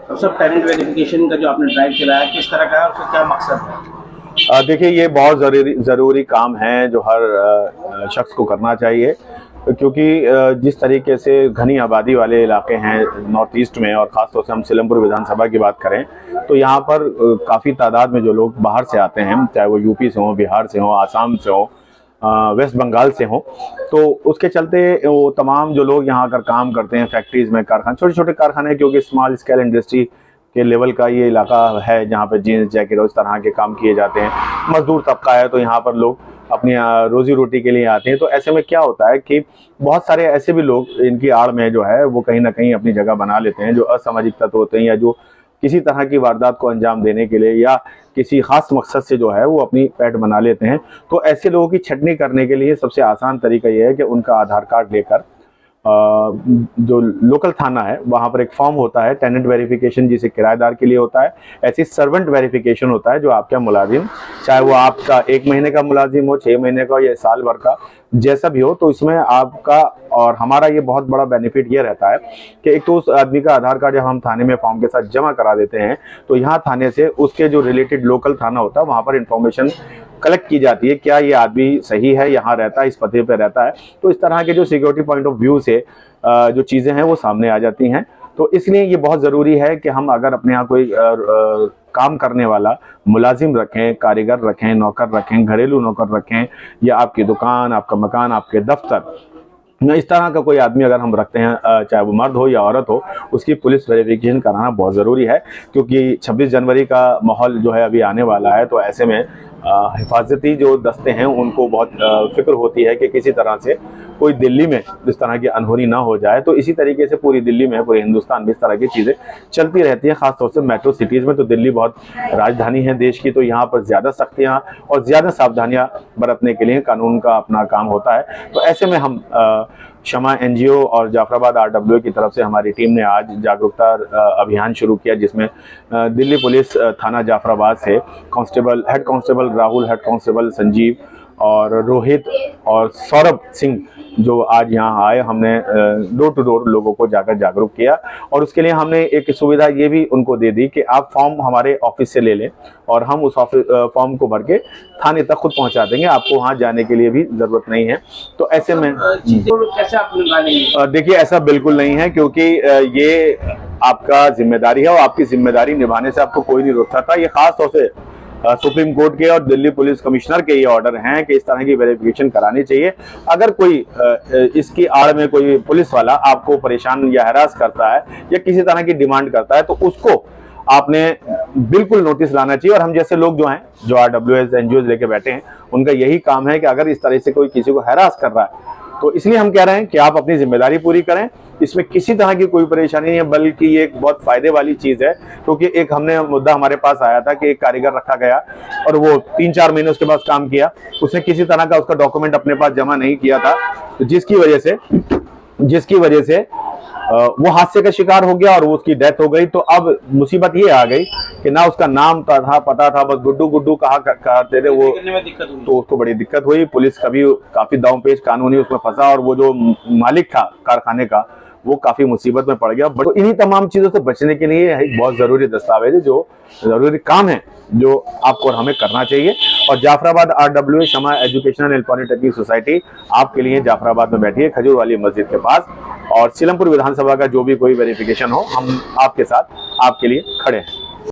तो सब tenant verification का जो आपने ड्राइव चलाया किस तरह का है, उसका क्या मकसद है? देखिए, ये बहुत ज़रूरी काम है जो हर शख्स को करना चाहिए, क्योंकि जिस तरीके से घनी आबादी वाले इलाके हैं नॉर्थ ईस्ट में, और ख़ासतौर से हम सीलमपुर विधानसभा की बात करें तो यहाँ पर काफ़ी तादाद में जो लोग बाहर से आते हैं, चाहे वो यूपी से हों, बिहार से हों, आसाम से हों, वेस्ट बंगाल से हों, तो उसके चलते वो तमाम जो लोग यहाँ आकर काम करते हैं फैक्ट्रीज़ में, कारखाने, छोटे छोटे कारखाने, क्योंकि स्मॉल स्केल इंडस्ट्री के लेवल का ये इलाका है जहाँ पे जीन्स जैकेट और इस तरह के काम किए जाते हैं। मजदूर तबका है, तो यहाँ पर लोग अपनी रोजी रोटी के लिए आते हैं। तो ऐसे में क्या होता है कि बहुत सारे ऐसे भी लोग इनकी आड़ में जो है वो कहीं ना कहीं अपनी जगह बना लेते हैं, जो असामाजिक तत्व होते हैं या जो किसी तरह की वारदात को अंजाम देने के लिए या किसी खास मकसद से जो है वो अपनी पैठ बना लेते हैं। तो ऐसे लोगों की छटनी करने के लिए सबसे आसान तरीका ये है कि उनका आधार कार्ड लेकर जो लोकल थाना है वहाँ पर एक फॉर्म होता है, टेनेंट वेरिफिकेशन जिसे किराएदार के लिए होता है, ऐसी सर्वेंट वेरिफिकेशन होता है जो आपका मुलाजिम, चाहे वो आपका 1 महीने का मुलाजिम हो, 6 महीने का या साल भर का, जैसा भी हो, तो इसमें आपका और हमारा ये बहुत बड़ा बेनिफिट ये रहता है कि एक तो उस आदमी का आधार कार्ड जब हम थाने में फॉर्म के साथ जमा करा देते हैं तो यहाँ थाने से उसके जो रिलेटेड लोकल थाना होता है वहाँ पर इंफॉर्मेशन कलेक्ट की जाती है, क्या ये आदमी सही है, यहाँ रहता है, इस पते पे रहता है। तो इस तरह के जो सिक्योरिटी पॉइंट ऑफ व्यू से जो चीज़ें हैं वो सामने आ जाती हैं। तो इसलिए ये बहुत ज़रूरी है कि हम अगर अपने यहाँ कोई काम करने वाला मुलाजिम रखें, कारीगर रखें, नौकर रखें, घरेलू नौकर रखें, या आपकी दुकान, आपका मकान, आपके दफ्तर में इस तरह का कोई आदमी अगर हम रखते हैं, चाहे वो मर्द हो या औरत हो, उसकी पुलिस वेरिफिकेशन कराना बहुत ज़रूरी है। क्योंकि 26 जनवरी का माहौल जो है अभी आने वाला है, तो ऐसे में हिफाजती जो दस्ते हैं उनको बहुत फिक्र होती है कि किसी तरह से कोई दिल्ली में इस तरह की अनहोनी ना हो जाए। तो इसी तरीके से पूरी दिल्ली में, पूरे हिंदुस्तान में इस तरह की चीज़ें चलती रहती हैं, खासतौर से मेट्रो सिटीज़ में। तो दिल्ली बहुत राजधानी है देश की, तो यहाँ पर ज़्यादा सख्तियाँ और ज़्यादा सावधानियाँ बरतने के लिए कानून का अपना काम होता है। तो ऐसे में हम क्षमा एनजीओ और जाफराबाद आरडब्ल्यूए की तरफ से हमारी टीम ने आज जागरूकता अभियान शुरू किया, जिसमें दिल्ली पुलिस थाना जाफराबाद से head constable Rahul, head constable Sanjeev और रोहित और सौरभ सिंह जो आज यहाँ आए, हमने डोर टू डोर लोगों को जाकर जागरूक किया। और उसके लिए हमने एक सुविधा ये भी उनको दे दी कि आप फॉर्म हमारे ऑफिस से ले लें और हम उस फॉर्म को भर के थाने तक खुद पहुँचा देंगे, आपको वहाँ जाने के लिए भी ज़रूरत नहीं है। तो ऐसे में कैसे आप निभाएंगे? देखिए, ऐसा बिल्कुल नहीं है, क्योंकि ये आपका जिम्मेदारी है और आपकी जिम्मेदारी निभाने से आपको कोई नहीं रोकता था। ये खास तौर से सुप्रीम कोर्ट के और दिल्ली पुलिस कमिश्नर के ये ऑर्डर हैं कि इस तरह की वेरिफिकेशन करानी चाहिए। अगर कोई इसकी आड़ में कोई पुलिस वाला आपको परेशान या हरास करता है या किसी तरह की डिमांड करता है, तो उसको आपने बिल्कुल नोटिस लाना चाहिए। और हम जैसे लोग जो हैं, जो RWS एनजीओ लेके बैठे हैं, उनका यही काम है कि अगर इस तरह से कोई किसी को हरास कर रहा है, तो इसलिए हम कह रहे हैं कि आप अपनी जिम्मेदारी पूरी करें। इसमें किसी तरह की कोई परेशानी नहीं है, बल्कि ये एक बहुत फायदे वाली चीज़ है। क्योंकि एक हमने मुद्दा हमारे पास आया था कि एक कारीगर रखा गया और वो 3-4 महीने उसके पास काम किया, उसने किसी तरह का उसका डॉक्यूमेंट अपने पास जमा नहीं किया था, तो जिसकी वजह से वो हादसे का शिकार हो गया और वो उसकी डेथ हो गई। तो अब मुसीबत ये आ गई कि ना उसका नाम था, पता था, बस गुड्डू गुड्डू कहा करते थे वो, तो उसको बड़ी दिक्कत हुई। पुलिस का भी काफी दांव-पेच कानूनी उसमें फंसा और वो जो मालिक था कारखाने का वो काफी मुसीबत में पड़ गया। तो इन्हीं तमाम चीजों से बचने के लिए एक बहुत जरूरी दस्तावेज है, जो जरूरी काम है, जो आपको और हमें करना चाहिए। और जाफराबाद RWA क्षमा एजुकेशनल एंड पॉलिटेक्निक सोसाइटी आपके लिए जाफराबाद में बैठी है, खजूर वाली मस्जिद के पास। और सीलमपुर विधानसभा का जो भी कोई वेरिफिकेशन हो, हम आपके साथ आपके लिए खड़े हैं।